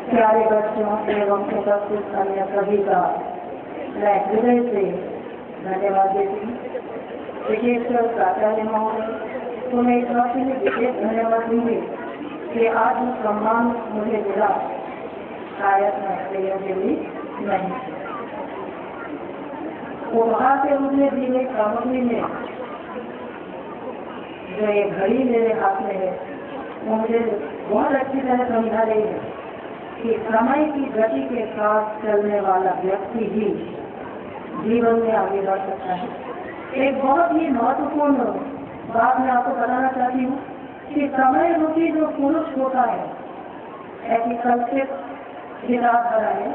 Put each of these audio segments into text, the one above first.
प्यारे बच्चों एवं उपस्थित अन्य सभी का मैं हृदय से धन्यवाद देती हूँ। विशेषकर प्राचार्य महोदय तो मैं इस बात के लिए विशेष धन्यवाद दूंगी कि आज जो सम्मान मुझे मिला शायद मैं इसके योग्य भी नहीं। उपहार के रूप में दी गई सामग्री में जो ये घड़ी मेरे हाथ में है वो मुझे बहुत अच्छी तरह समझा रही है कि समय की गति के साथ चलने वाला व्यक्ति ही जीवन में आगे बढ़ सकता है। एक बहुत ही महत्वपूर्ण बात मैं आपको बताना चाहती हूँ कि समय रूपी जो पुरुष होता है ऐसी कल्पित विचारधारा है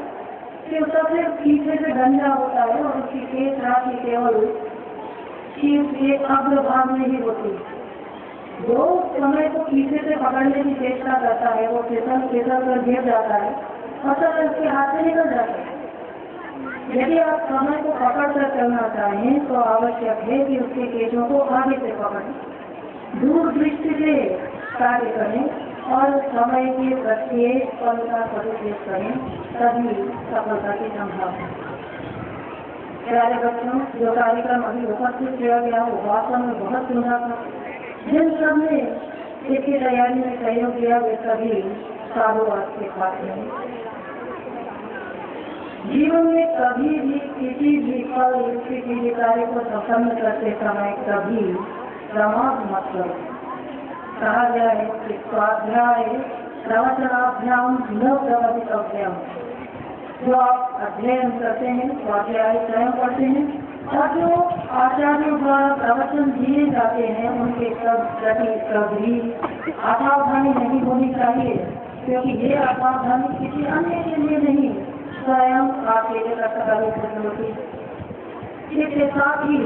कि उसका सिर्फ पीछे से गंजा होता है और उसकी केस राशि केवल एक अग्रभाग में ही होती है। जो समय को पीछे से पकड़ने की चेष्टा करता है वो फिसल कर गिर जाता है और सब उसके हाथ से निकल जाता है। यदि आप समय को पकड़ कर चलना चाहें तो आवश्यक है कि उसके केशों को आगे से पकड़ें, दूर दृष्टि से कार्य करें और समय के प्रत्येक पल का सदुपयोग करें, तभी सफलता की संभावना। प्यारे बच्चों, जो कार्यक्रम अभी उपस्थित किया गया वो वास्तव में बहुत सुंदर था। जिन सब ने इसकी तैयारी में सहयोग किया वे सभी साधुवाद के खाते हैं। जीवन में कभी भी किसी भी फल किसी भी कार्य को संपन्न करते समय कभी प्रमाद मत करो। कहा गया है कि स्वाध्याय प्रवचनाभ्याम न प्रवचितव्यम। जो आप अध्ययन करते हैं स्वाध्याय स्वयं पढ़ते हैं और जो आचार्यों द्वारा प्रवचन दिए जाते हैं उनके सब प्रति कभी असावधानी नहीं होनी चाहिए, क्योंकि ये असावधानी किसी अन्य के लिए नहीं स्वयं आपके लिए कर्तव्य होती। इसके साथ ही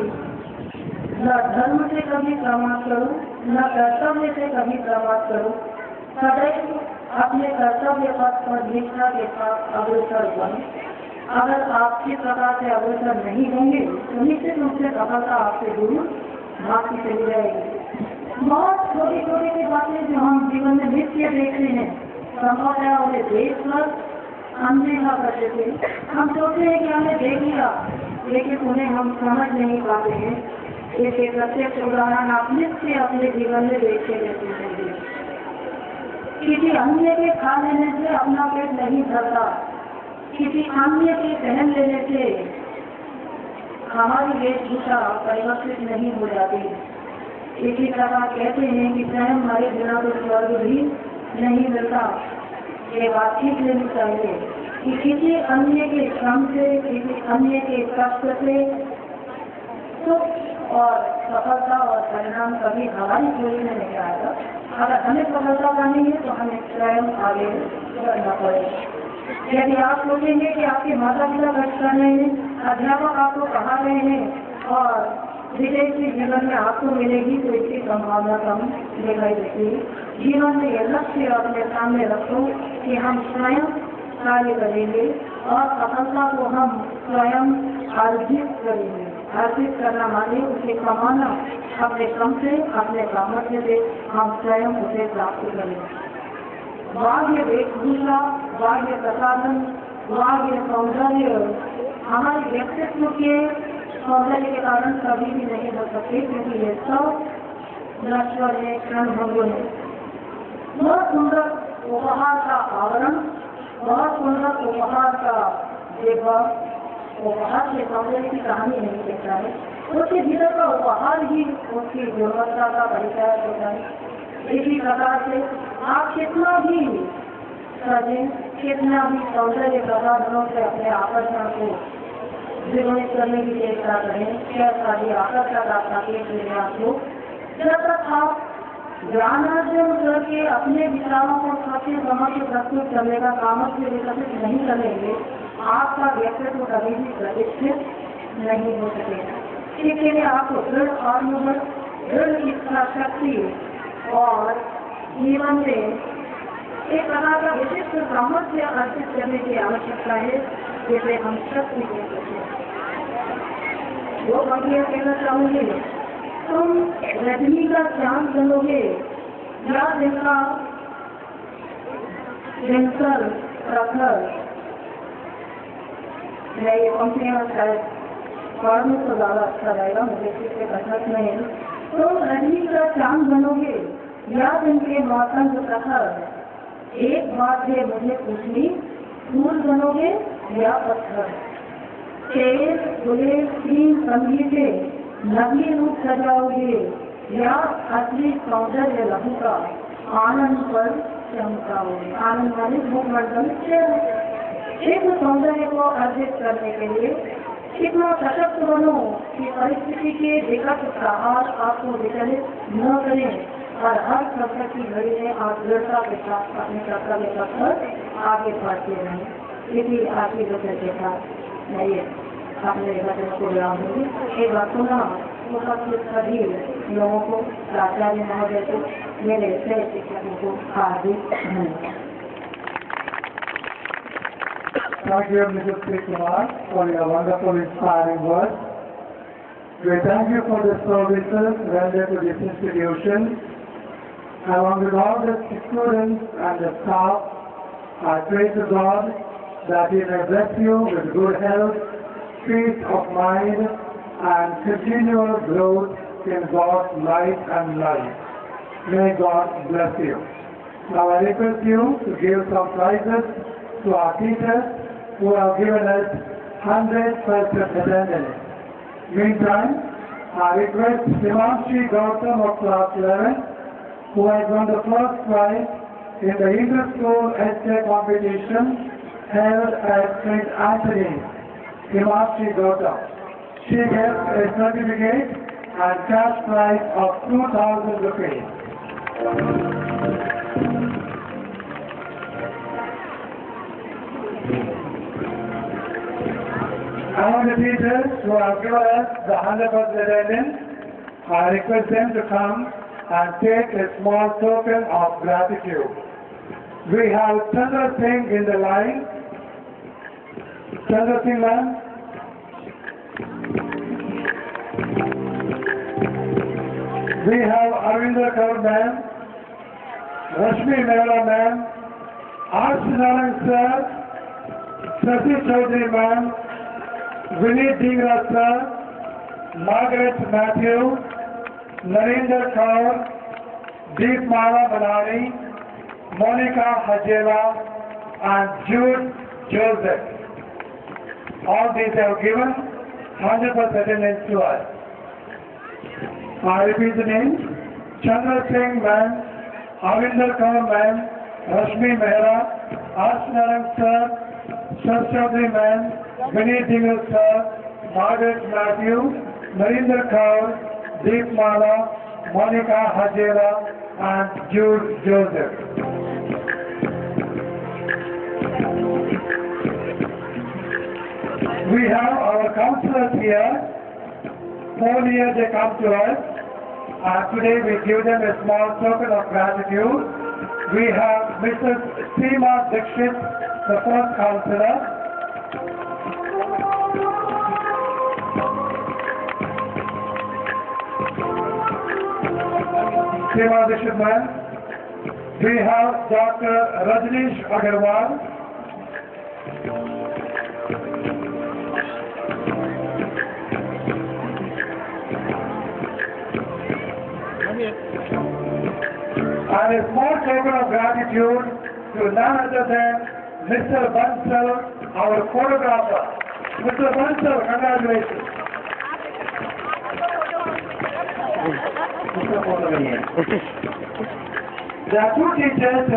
न धर्म से कभी प्रमाद करो न कर्तव्य से कभी प्रमाद करो। सदैव अपने कर्तव्य पथ पर निष्ठा के साथ अग्रसर बनो। अगर आप किस प्रकार से अग्रसर नहीं होंगे तो निश्चित रूप से सफलता आपसे दूर भागती चली जाएगी। बहुत छोटी छोटी सी बातें जो हम जीवन में नित्य देखते हैं संभवतः उन्हें देख कर अनदेखा करते थे। हम सोचते हैं कि हमने देख लिया लेकिन उन्हें हम समझ नहीं पाते हैं। इसके प्रत्यक्ष उदाहरण आप नित्य अपने जीवन में देखते रहते हैं। किसी अन्य के खा लेने से अपना पेट नहीं भरता, किसी अन्य के पहन लेने से हमारी वेशभूषा परिवर्तित नहीं हो जाती। इसी प्रकार कहते हैं कि स्वयं हमारे बिना तो स्वर्ग भी नहीं मिलता। ये बात ठीक लेनी चाहिए कि किसी अन्य के श्रम से किसी अन्य के कष्ट से सुख और सफलता और परिणाम कभी हमारी चोरी में नहीं आएगा। अगर हमें सफलता करनी है तो हमें स्वयं आगे बढ़ना पड़ेगा। यदि आप सोचेंगे कि आपके माता पिता कष्ट कर रहे हैं, अध्यापक आपको पढ़ा रहे हैं और विदेश के जीवन में आपको मिलेगी तो इसकी संभावना कम दिखाई देती है। जीवन में यह लक्ष्य अपने सामने रखो कि हम स्वयं कार्य करेंगे और सफलता को हम स्वयं अर्जित करेंगे। अर्जित करना माने उसे कमाना, अपने श्रम से अपने सामर्थ्य से हम स्वयं उसे प्राप्त करेंगे। बाह्य वेशभूषा, बाह्य प्रसाधन, बाह्य सौंदर्य हमारे व्यक्तित्व के सौंदर्य के कारण कभी भी नहीं हो सकते, क्योंकि ये सब नश्वर है, क्षण भंगुर है। बहुत सुंदर उपहार का आवरण, बहुत सुंदर उपहार का डिब्बा उपहार के सौंदर्य की कहानी नहीं कहता है, उसके भीतर का उपहार ही उसकी गुणवत्ता का परिचय होता है। इसी प्रकार से आप कितना भी सजें, कितना भी सौंदर्य प्रसाधनों से अपने आकर्षण को विरोध करने की चेष्टा करें, कैसा भी आकर्षक आपका पेश लेने आपको, जब तक आप ज्ञानार्जन करके अपने विचारों को सबके समक्ष प्रस्तुत करने का सामर्थ्य विकसित नहीं करेंगे, आपका व्यक्तित्व कभी भी प्रतिष्ठित नहीं हो सकेगा। इसके लिए आपको दृढ़ आत्मबल, दृढ़ इच्छा शक्ति और जीवन में एक प्रकार का विशिष्ट सामर्थ्य अर्जित करने की आवश्यकता है, जिसे हम शक्ति कह सकते हैं। वो पंक्तियां कहना चाहूंगी, तुम रजनी का चांद बनोगे या दिन का दिनकर, प्रखर, ये पंक्तियाँ शायद पढ़ने तो ज़्यादा अच्छा रहेगा, मुझे किसी कसरत नहीं। तो रजनी का चांद बनोगे या दिन के मौसम प्रखर, एक बात है मुझे पूछनी, फूल बनोगे या पत्थर? तेज गुले तीन संगीते नवी रूप सजाओगे या असली सौंदर्य लहू का आनंद पर चमकाओगे? आनंद वाले भूमंडल एक सौंदर्य को अर्जित करने के लिए कितना सशक्त बनो कि परिस्थिति के विकट प्रहार आपको विचलित न करें और हर संकट की घड़ी में आप दृढ़ता के साथ अपने कर्तव्य पर आगे बढ़ते रहें। इसी आशीर्वाद के साथ मैं ये अपने वचन को विराम दूंगी। एक बार पुनः उपस्थित सभी लोगों को, प्राचार्य महोदय को, मेरे सह शिक्षकों को हार्दिक धन्यवाद। Thank you, Mrs. P. Kumar, for your wonderful, inspiring words. We thank you for the services rendered to this institution. Along with all the students and the staff, I pray to God that He may bless you with good health, peace of mind, and continual growth in God's light and life. May God bless you. Now I request you to give some prizes to our teachers who have given us 100% attendance. Meantime, I request Himanshi Gautam of class 11, who has won the first prize in the inter-school essay competition held at St. Anthony's. Himanshi Gautam. She gets a certificate and cash prize of 2,000 rupees. Among the teachers who have given us the 100% attendance, I request them to come and take a small token of gratitude. We have Chandra Singh in the line. Chandra Singh ma'am. We have Arvinder Kaur ma'am, Rashmi Mehra ma'am, Arshanaran sir, Sasi Chaudhary ma'am, Vineet Dhingra sir, Margaret Matthew, Narendra Kaur, Deepmala Banani, Monica Hajela, and Jude Joseph. All these have given 100% attendance to us. I repeat the names: Chandra Singh ma'am, Arvinder Kaur ma'am, Rashmi Mehra, Arshanaran sir, Sasi Chaudhary ma'am, Vineet Dhingra sir, Margaret Matthew, Narendra Kaur, Deepmala, Monica Hajela, and Jude Joseph. We have our counselors here. 4 years they come to us, and today we give them a small token of gratitude. We have Mrs. Seema Dixit, the first counselor. Seema Dixit ma'am. We have Dr. Rajneesh Agarwal. And a small token of gratitude to none other than Mr. Bansal, our photographer. Mr. Bansal, congratulations. There are two teachers